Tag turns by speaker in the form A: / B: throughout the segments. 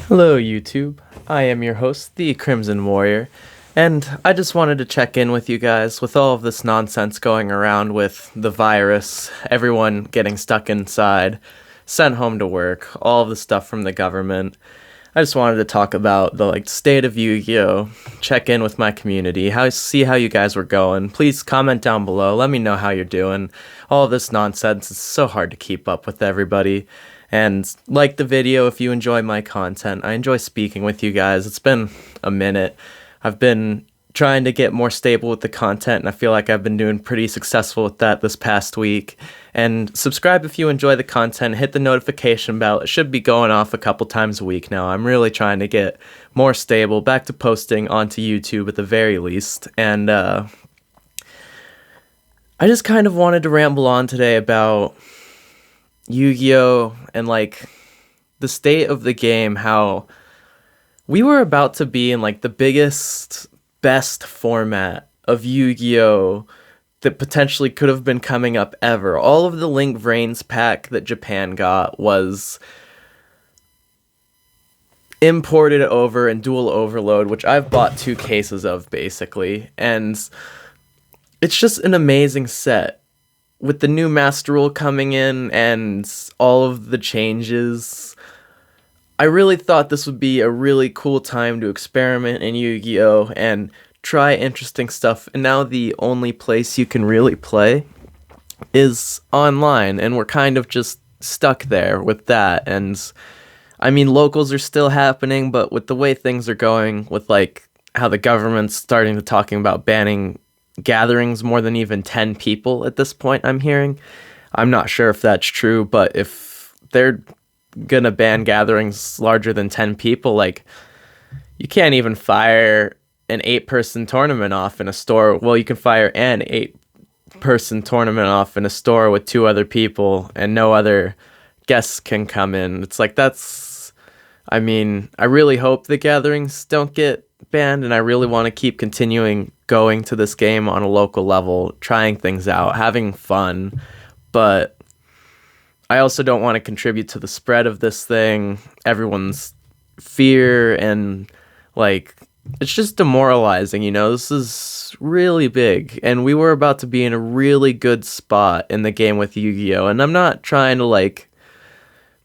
A: Hello, YouTube. I am your host, the Crimson Warrior, and I just wanted to check in with you guys with all of this nonsense going around with the virus, everyone getting stuck inside, sent home to work, all of the stuff from the government. I just wanted to talk about the state of Yu-Gi-Oh, check in with my community, see how you guys were going. Please comment down below, let me know how you're doing. All of this nonsense is so hard to keep up with everybody. And like the video if you enjoy my content. I enjoy speaking with you guys. It's been a minute. I've been trying to get more stable with the content, and I feel like I've been doing pretty successful with that this past week. And subscribe if you enjoy the content. Hit the notification bell. It should be going off a couple times a week now. I'm really trying to get more stable, back to posting onto YouTube at the very least. And I just kind of wanted to ramble on today about Yu-Gi-Oh! And the state of the game, how we were about to be in the biggest, best format of Yu-Gi-Oh! That potentially could have been coming up ever. All of the Link Vrains pack that Japan got was imported over in Dual Overload, which I've bought 2 cases of basically, and it's just an amazing set. With the new Master Rule coming in and all of the changes, I really thought this would be a really cool time to experiment in Yu-Gi-Oh! And try interesting stuff. And now the only place you can really play is online, and we're kind of just stuck there with that. And I mean, locals are still happening, but with the way things are going, with how the government's starting to talking about banning gatherings more than even 10 people at this point, I'm hearing. I'm not sure if that's true, but if they're gonna ban gatherings larger than 10 people, you can't even fire an 8-person tournament off in a store. Well, you can fire an 8-person tournament off in a store with 2 other people and no other guests can come in. It's I mean, I really hope the gatherings don't get banned, and I really want to keep continuing going to this game on a local level, trying things out, having fun, but I also don't want to contribute to the spread of this thing, everyone's fear, and it's just demoralizing, This is really big, and we were about to be in a really good spot in the game with Yu-Gi-Oh! And I'm not trying to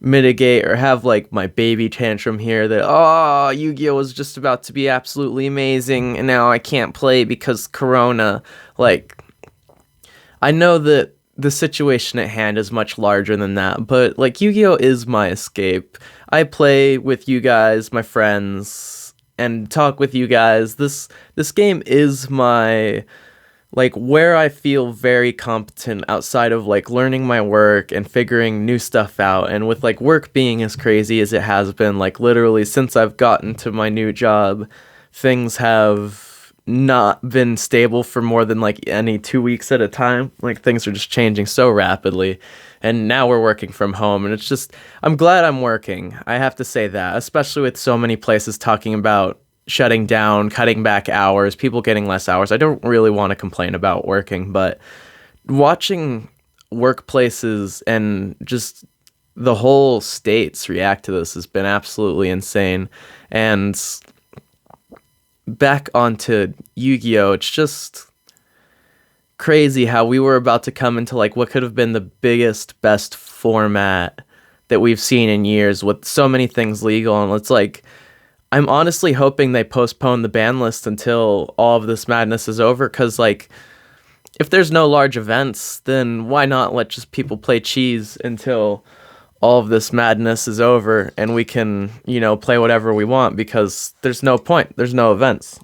A: mitigate or have my baby tantrum here that Yu-Gi-Oh! Was just about to be absolutely amazing and now I can't play because Corona. I know that the situation at hand is much larger than that, but Yu-Gi-Oh! Is my escape. I play with you guys, my friends, and talk with you guys. This game is my where I feel very competent outside of learning my work and figuring new stuff out. And with work being as crazy as it has been, literally since I've gotten to my new job, things have not been stable for more than any 2 weeks at a time. Things are just changing so rapidly, and now we're working from home, and it's just, I'm glad I'm working. I have to say that, especially with so many places talking about shutting down, cutting back hours, people getting less hours. I don't really want to complain about working, but watching workplaces and just the whole states react to this has been absolutely insane. And back onto Yu-Gi-Oh! It's just crazy how we were about to come into what could have been the biggest, best format that we've seen in years with so many things legal, and it's I'm honestly hoping they postpone the ban list until all of this madness is over, because, if there's no large events, then why not let just people play cheese until all of this madness is over and we can, play whatever we want, because there's no point. There's no events.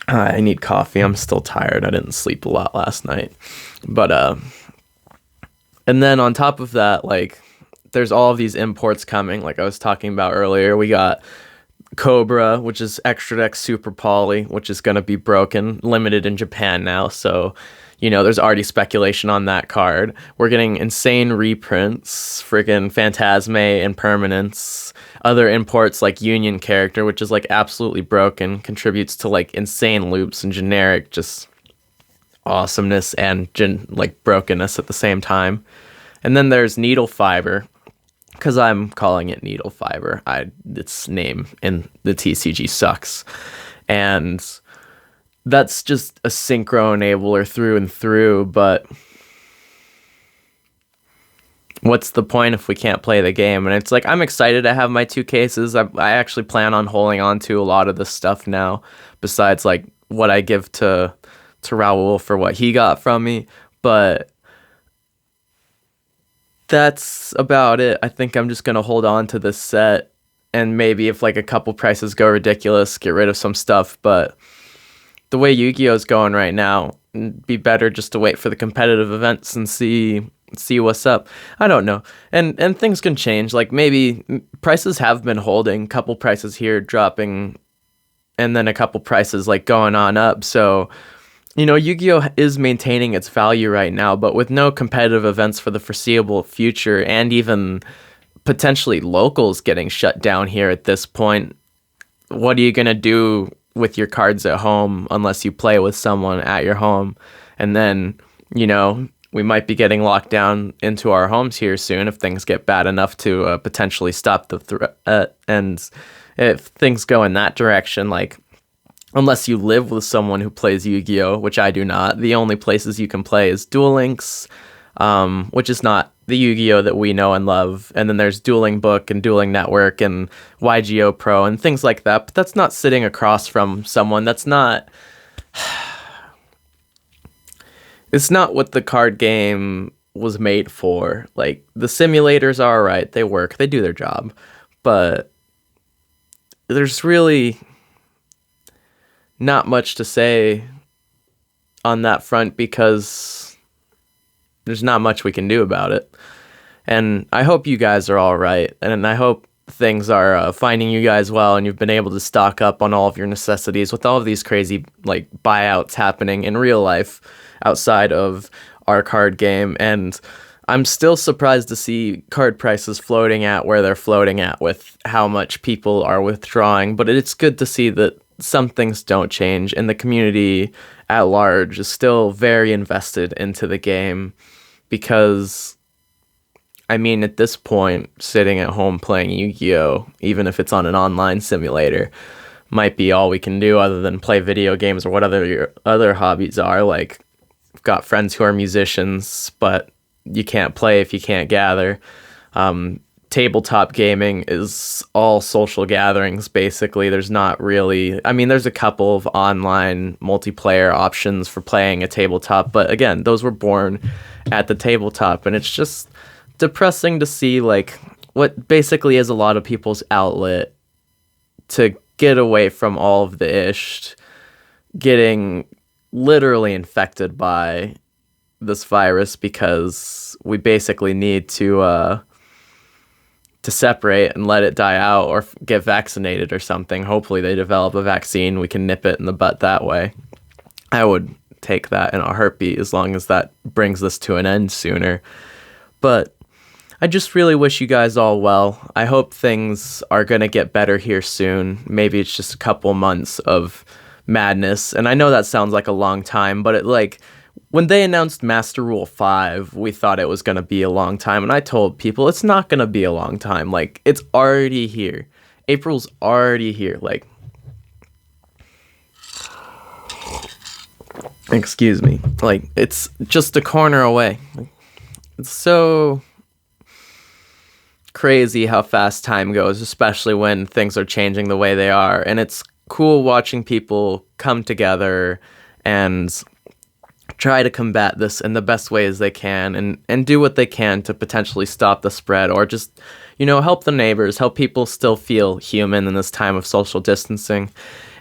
A: I need coffee. I'm still tired. I didn't sleep a lot last night. But, and then on top of that, there's all of these imports coming, like I was talking about earlier. We got Cobra, which is Extra Deck Super Poly, which is going to be broken, limited in Japan now. So, there's already speculation on that card. We're getting insane reprints, friggin' Phantasme and Permanence. Other imports like Union Character, which is absolutely broken, contributes to insane loops and generic just awesomeness and brokenness at the same time. And then there's Needle Fiber, because I'm calling it needle fiber. Its name in the TCG sucks. And that's just a synchro enabler through and through, but what's the point if we can't play the game? And it's like, I'm excited to have my 2 cases. I actually plan on holding on to a lot of this stuff now, besides like what I give to Raul for what he got from me. But that's about it. I think I'm just going to hold on to this set, and maybe if like a couple prices go ridiculous, get rid of some stuff. But the way Yu-Gi-Oh's going right now, it'd be better just to wait for the competitive events and see what's up. I don't know. And things can change. Like maybe prices have been holding, couple prices here dropping, and then a couple prices like going on up. So, you know, Yu-Gi-Oh is maintaining its value right now, but with no competitive events for the foreseeable future, and even potentially locals getting shut down here at this point, what are you going to do with your cards at home unless you play with someone at your home? And then, you know, we might be getting locked down into our homes here soon if things get bad enough to potentially stop the threat. And if things go in that direction, like, unless you live with someone who plays Yu-Gi-Oh, which I do not, the only places you can play is Duel Links, which is not the Yu-Gi-Oh that we know and love. And then there's Dueling Book and Dueling Network and YGO Pro and things like that. But that's not sitting across from someone. That's not... It's not what the card game was made for. Like, the simulators are alright. They work. They do their job. But there's really not much to say on that front because there's not much we can do about it. And I hope you guys are all right. And I hope things are finding you guys well, and you've been able to stock up on all of your necessities with all of these crazy like buyouts happening in real life outside of our card game. And I'm still surprised to see card prices floating at where they're floating at with how much people are withdrawing. But it's good to see that some things don't change, and the community at large is still very invested into the game. Because, I mean, at this point, sitting at home playing Yu-Gi-Oh, even if it's on an online simulator, might be all we can do other than play video games or whatever your other hobbies are. Like, I've got friends who are musicians, but you can't play if you can't gather. Tabletop gaming is all social gatherings, basically. There's not really... I mean, there's a couple of online multiplayer options for playing a tabletop, but again, those were born at the tabletop, and it's just depressing to see, like, what basically is a lot of people's outlet to get away from all of the ish, getting literally infected by this virus because we basically need to separate and let it die out or get vaccinated or something. Hopefully they develop a vaccine. We can nip it in the butt that way. I would take that in a heartbeat as long as that brings this to an end sooner. But I just really wish you guys all well. I hope things are going to get better here soon. Maybe it's just a couple months of madness. And I know that sounds like a long time, but when they announced Master Rule 5, we thought it was going to be a long time. And I told people it's not going to be a long time. Like, it's already here. April's already here. Like, excuse me. Like, it's just a corner away. It's so crazy how fast time goes, especially when things are changing the way they are. And it's cool watching people come together and try to combat this in the best ways they can and do what they can to potentially stop the spread, or just, help the neighbors, help people still feel human in this time of social distancing.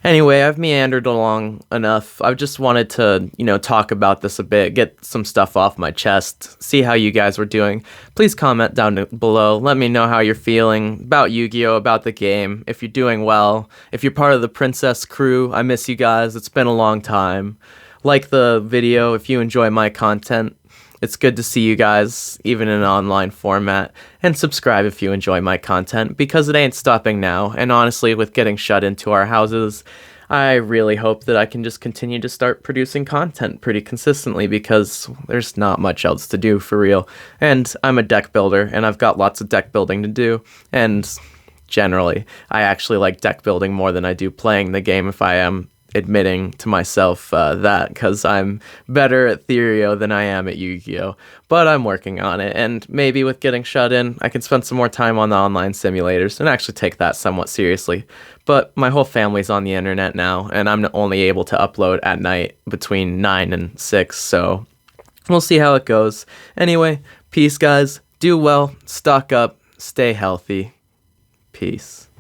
A: Anyway, I've meandered along enough. I just wanted to, talk about this a bit, get some stuff off my chest, see how you guys were doing. Please comment down below. Let me know how you're feeling about Yu-Gi-Oh, about the game, if you're doing well, if you're part of the Princess crew. I miss you guys. It's been a long time. Like the video if you enjoy my content. It's good to see you guys, even in an online format. And subscribe if you enjoy my content, because it ain't stopping now. And honestly, with getting shut into our houses, I really hope that I can just continue to start producing content pretty consistently because there's not much else to do for real. And I'm a deck builder and I've got lots of deck building to do. And generally, I actually like deck building more than I do playing the game, if I am admitting to myself that, because I'm better at Therio than I am at Yu-Gi-Oh! But I'm working on it, and maybe with getting shut in, I can spend some more time on the online simulators and actually take that somewhat seriously. But my whole family's on the internet now, and I'm only able to upload at night between 9 and 6, so we'll see how it goes. Anyway, peace guys, do well, stock up, stay healthy. Peace.